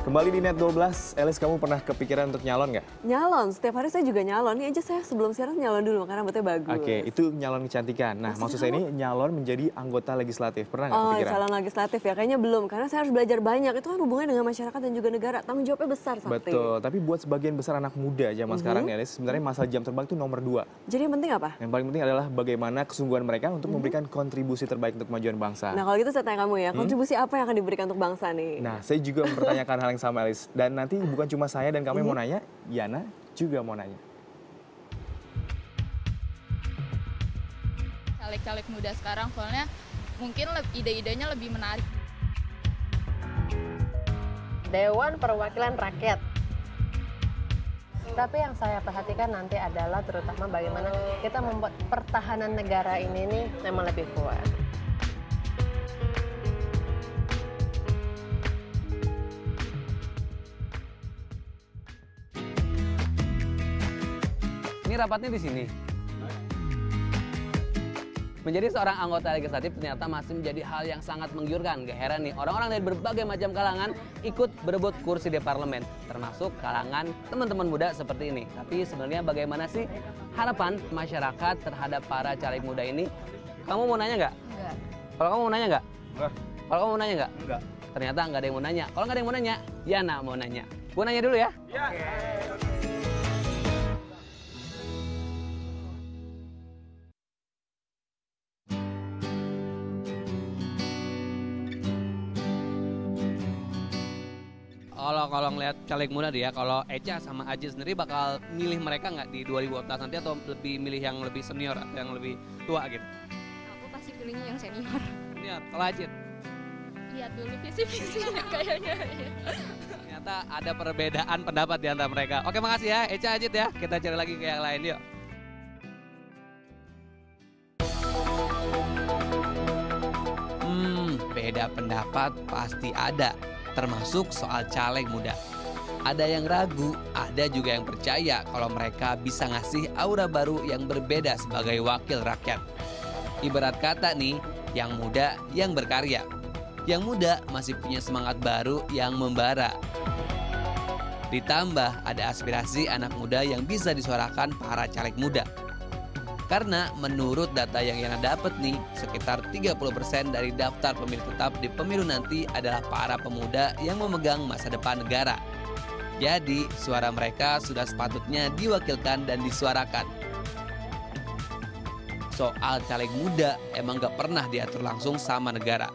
Kembali di Net 12, Elis, kamu pernah kepikiran untuk nyalon nggak? Nyalon, setiap hari saya juga nyalon. Ini aja saya sebelum siaran nyalon dulu karena rambutnya bagus. Oke, itu nyalon kecantikan. Nah, maksud saya ini nyalon menjadi anggota legislatif. Pernah nggak kepikiran? Calon legislatif ya, kayaknya belum. Karena saya harus belajar banyak. Itu kan hubungannya dengan masyarakat dan juga negara. Tanggung jawabnya besar, Sakti. Betul, tapi buat sebagian besar anak muda zaman sekarang nih, Elis, sebenarnya masalah jam terbang itu nomor 2. Jadi yang penting apa? Yang paling penting adalah bagaimana kesungguhan mereka untuk memberikan kontribusi terbaik untuk kemajuan bangsa. Nah kalau gitu saya tanya kamu ya, kontribusi apa yang akan diberikan untuk bangsa nih? Nah, saya juga mempertanyakan hal yang sama, Elis. Dan nanti bukan cuma saya dan kamu yang mau nanya, Yana juga mau nanya. Caleg-caleg muda sekarang soalnya mungkin ide-idenya lebih menarik. Dewan Perwakilan Rakyat. Tapi yang saya perhatikan nanti adalah terutama bagaimana kita membuat pertahanan negara ini nih memang lebih kuat. Ini rapatnya di sini. Menjadi seorang anggota legislatif ternyata masih menjadi hal yang sangat menggiurkan. Gak heran nih, orang-orang dari berbagai macam kalangan ikut berebut kursi di parlemen. Termasuk kalangan teman-teman muda seperti ini. Tapi sebenarnya bagaimana sih harapan masyarakat terhadap para caleg muda ini? Kamu mau nanya nggak? Enggak. Kalau kamu mau nanya nggak? Enggak. Kalau kamu mau nanya nggak? Enggak. Ternyata nggak ada yang mau nanya. Kalau nggak ada yang mau nanya, Yana mau nanya. Gue nanya dulu ya. Ya. Kalau ngeliat caleg muda dia, kalau Eca sama Aji sendiri bakal milih mereka nggak di 2014 nanti atau lebih milih yang lebih senior atau yang lebih tua gitu? Aku pasti pilihnya yang senior. Senior, kalau Ajit? Lihat dulu visi-visinya kayaknya. Ternyata ada perbedaan pendapat di antara mereka. Oke, makasih ya Eca, Ajit ya. Kita cari lagi ke yang lain yuk. Beda pendapat pasti ada, termasuk soal caleg muda. Ada yang ragu, ada juga yang percaya kalau mereka bisa ngasih aura baru yang berbeda sebagai wakil rakyat. Ibarat kata nih, yang muda yang berkarya. Yang muda masih punya semangat baru yang membara. Ditambah ada aspirasi anak muda yang bisa disuarakan para caleg muda. Karena menurut data yang Yana dapat nih, sekitar 30% dari daftar pemilih tetap di pemilu nanti adalah para pemuda yang memegang masa depan negara. Jadi, suara mereka sudah sepatutnya diwakilkan dan disuarakan. Soal caleg muda emang gak pernah diatur langsung sama negara.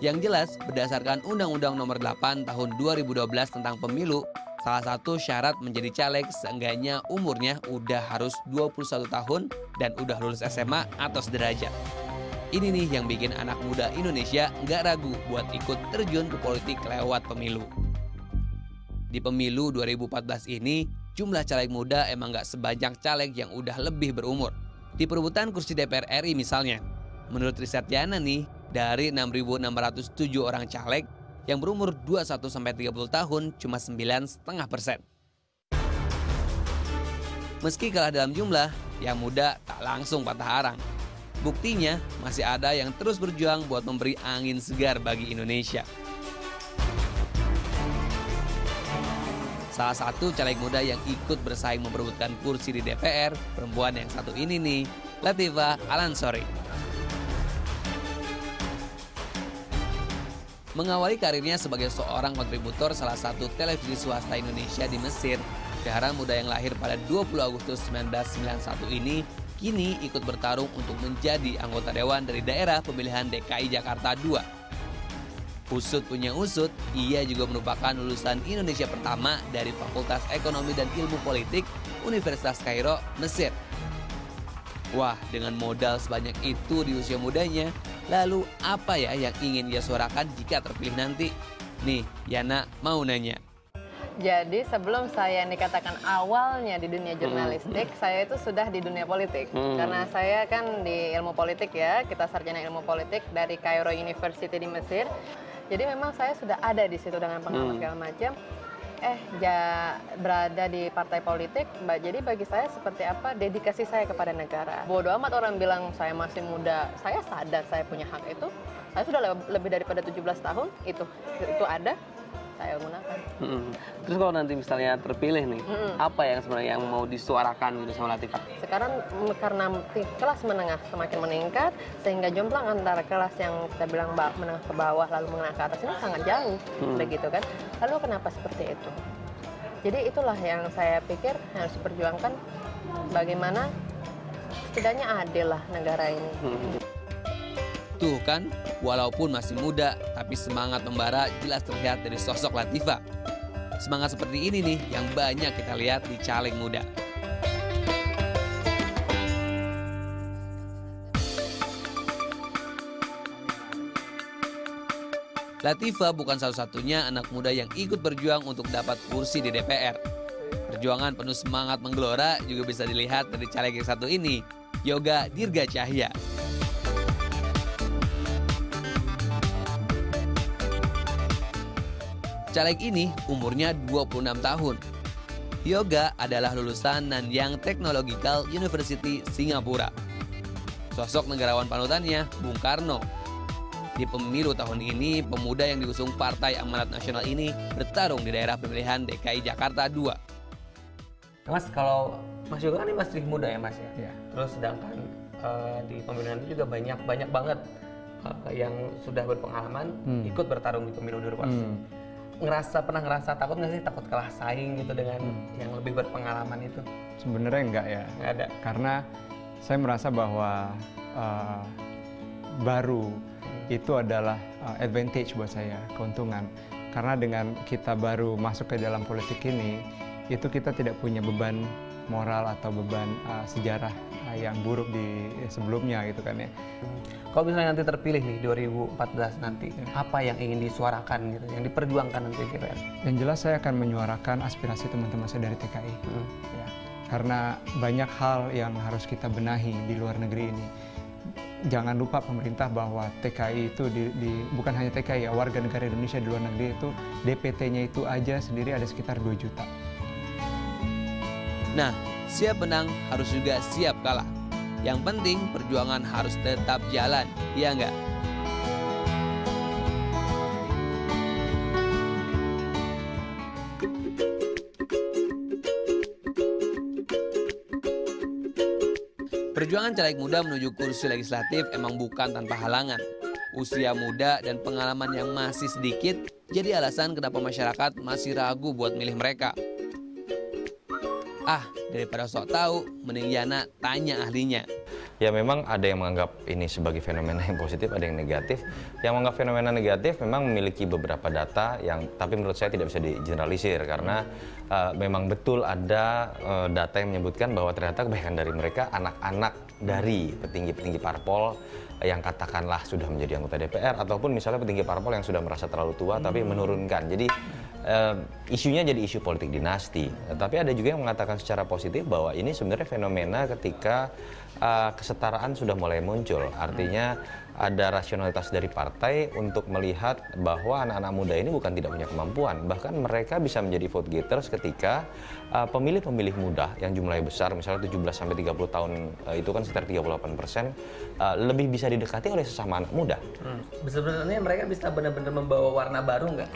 Yang jelas, berdasarkan Undang-Undang Nomor 8 Tahun 2012 tentang Pemilu, salah satu syarat menjadi caleg seenggaknya umurnya udah harus 21 tahun dan udah lulus SMA atau sederajat. Ini nih yang bikin anak muda Indonesia nggak ragu buat ikut terjun ke politik lewat pemilu. Di pemilu 2014 ini, jumlah caleg muda emang nggak sebanyak caleg yang udah lebih berumur. Di perebutan kursi DPR RI misalnya, menurut riset Yana nih, dari 6.607 orang caleg, yang berumur 21-30 tahun cuma 9,5%. Meski kalah dalam jumlah, yang muda tak langsung patah arang. Buktinya masih ada yang terus berjuang buat memberi angin segar bagi Indonesia. Salah satu caleg muda yang ikut bersaing memperebutkan kursi di DPR, perempuan yang satu ini nih, Latifah Al-Ansori. Mengawali karirnya sebagai seorang kontributor salah satu televisi swasta Indonesia di Mesir, Dahra muda yang lahir pada 20 Agustus 1991 ini kini ikut bertarung untuk menjadi anggota dewan dari daerah pemilihan DKI Jakarta II. Usut punya usut, ia juga merupakan lulusan Indonesia pertama dari Fakultas Ekonomi dan Ilmu Politik Universitas Kairo, Mesir. Wah, dengan modal sebanyak itu di usia mudanya, lalu apa ya yang ingin dia suarakan jika terpilih nanti? Nih, Yana mau nanya. Jadi sebelum saya dikatakan awalnya di dunia jurnalistik, saya itu sudah di dunia politik. Karena saya kan di ilmu politik ya, kita sarjana ilmu politik dari Cairo University di Mesir. Jadi memang saya sudah ada di situ dengan pengalaman segala macam. Berada di partai politik, jadi bagi saya seperti apa dedikasi saya kepada negara. Bodoh amat orang bilang saya masih muda, saya sadar saya punya hak itu. Saya sudah lebih daripada 17 tahun, itu ada. saya gunakan. Terus kalau nanti misalnya terpilih nih, apa yang sebenarnya yang mau disuarakan gitu sama Latifah? Sekarang karena kelas menengah semakin meningkat, sehingga jomplang antara kelas yang kita bilang menengah ke bawah lalu menengah ke atas ini sangat jauh, begitu kan? Lalu kenapa seperti itu? Jadi itulah yang saya pikir harus diperjuangkan, bagaimana setidaknya adil lah negara ini. Tuh kan, walaupun masih muda, tapi semangat membara jelas terlihat dari sosok Latifah. Semangat seperti ini nih yang banyak kita lihat di caleg muda. Latifah bukan satu-satunya anak muda yang ikut berjuang untuk dapat kursi di DPR. Perjuangan penuh semangat menggelora juga bisa dilihat dari caleg yang satu ini, Yoga Dirga Cahya. Caleg ini umurnya 26 tahun. Yoga adalah lulusan Nanyang Technological University, Singapura. Sosok negarawan panutannya, Bung Karno. Di pemilu tahun ini, pemuda yang diusung Partai Amanat Nasional ini bertarung di daerah pemilihan DKI Jakarta 2. Mas, kalau Mas Yoga kan ini masih muda ya Mas ya? Iya. Terus sedangkan di pemilihan itu juga banyak banget yang sudah berpengalaman ikut bertarung di pemilu 2024. Pernah ngerasa takut nggak sih, takut kalah saing gitu dengan yang lebih berpengalaman itu? Sebenarnya enggak ya. Nggak ada. Karena saya merasa bahwa baru itu adalah advantage buat saya, keuntungan. Karena dengan kita baru masuk ke dalam politik ini, itu kita tidak punya beban moral atau beban sejarah yang buruk di sebelumnya gitu kan ya. Kalau misalnya nanti terpilih nih 2014 nanti, apa yang ingin disuarakan gitu, yang diperjuangkan nanti DPR? Yang jelas saya akan menyuarakan aspirasi teman-teman saya dari TKI. Ya. Karena banyak hal yang harus kita benahi di luar negeri ini. Jangan lupa pemerintah bahwa TKI itu bukan hanya TKI ya, warga negara Indonesia di luar negeri itu DPT-nya itu aja sendiri ada sekitar 2 juta. Nah, siap menang harus juga siap kalah. Yang penting perjuangan harus tetap jalan, iya nggak? Perjuangan caleg muda menuju kursi legislatif emang bukan tanpa halangan. Usia muda dan pengalaman yang masih sedikit jadi alasan kenapa masyarakat masih ragu buat milih mereka. Daripada sok tahu, mending Yana tanya ahlinya. Ya memang ada yang menganggap ini sebagai fenomena yang positif, ada yang negatif. Yang menganggap fenomena negatif memang memiliki beberapa data yang, tapi menurut saya tidak bisa digeneralisir karena memang betul ada data yang menyebutkan bahwa ternyata kebanyakan dari mereka anak-anak dari petinggi-petinggi parpol yang katakanlah sudah menjadi anggota DPR ataupun misalnya petinggi parpol yang sudah merasa terlalu tua tapi menurunkan. Jadi isunya jadi isu politik dinasti. Tapi ada juga yang mengatakan secara positif bahwa ini sebenarnya fenomena ketika kesetaraan sudah mulai muncul. Artinya ada rasionalitas dari partai untuk melihat bahwa anak-anak muda ini bukan tidak punya kemampuan. Bahkan mereka bisa menjadi vote getters ketika pemilih-pemilih muda yang jumlahnya besar, misalnya 17-30 tahun itu kan sekitar 38%, lebih bisa didekati oleh sesama anak muda. Sebenarnya mereka bisa benar-benar membawa warna baru nggak?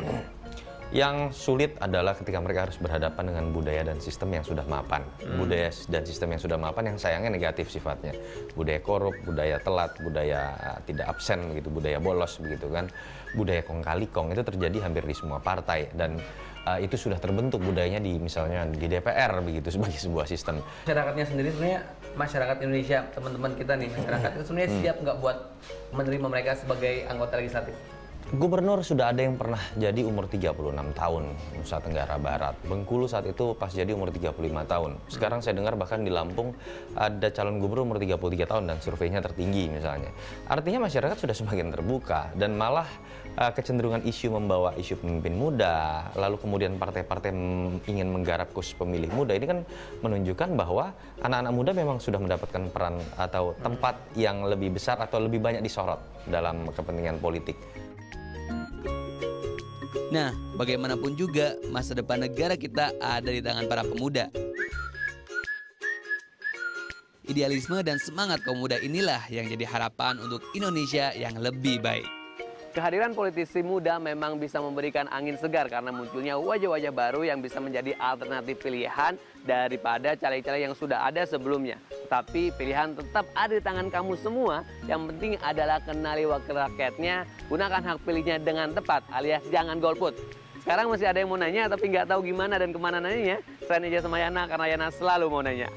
Yang sulit adalah ketika mereka harus berhadapan dengan budaya dan sistem yang sudah mapan. Budaya dan sistem yang sudah mapan yang sayangnya negatif sifatnya. Budaya korup, budaya telat, budaya tidak absen begitu, budaya bolos begitu kan. Budaya kong kali kong itu terjadi hampir di semua partai dan itu sudah terbentuk budayanya di misalnya di DPR begitu sebagai sebuah sistem. Masyarakatnya sendiri sebenarnya masyarakat Indonesia, teman-teman kita nih, masyarakat itu sebenarnya siap nggak buat menerima mereka sebagai anggota legislatif? Gubernur sudah ada yang pernah jadi umur 36 tahun Nusa Tenggara Barat. Bengkulu saat itu pas jadi umur 35 tahun. Sekarang saya dengar bahkan di Lampung ada calon gubernur umur 33 tahun dan surveinya tertinggi misalnya. Artinya masyarakat sudah semakin terbuka dan malah kecenderungan isu membawa isu pemimpin muda, lalu kemudian partai-partai ingin menggarap khusus pemilih muda, ini kan menunjukkan bahwa anak-anak muda memang sudah mendapatkan peran atau tempat yang lebih besar atau lebih banyak disorot dalam kepentingan politik. Nah, bagaimanapun juga masa depan negara kita ada di tangan para pemuda. Idealisme dan semangat kaum muda inilah yang jadi harapan untuk Indonesia yang lebih baik. Kehadiran politisi muda memang bisa memberikan angin segar karena munculnya wajah-wajah baru yang bisa menjadi alternatif pilihan daripada caleg-caleg yang sudah ada sebelumnya. Tapi pilihan tetap ada di tangan kamu semua. Yang penting adalah kenali wakil rakyatnya, gunakan hak pilihnya dengan tepat alias jangan golput. Sekarang masih ada yang mau nanya tapi nggak tahu gimana dan kemana nanyanya. Saya Nija Samayana karena Yana selalu mau nanya.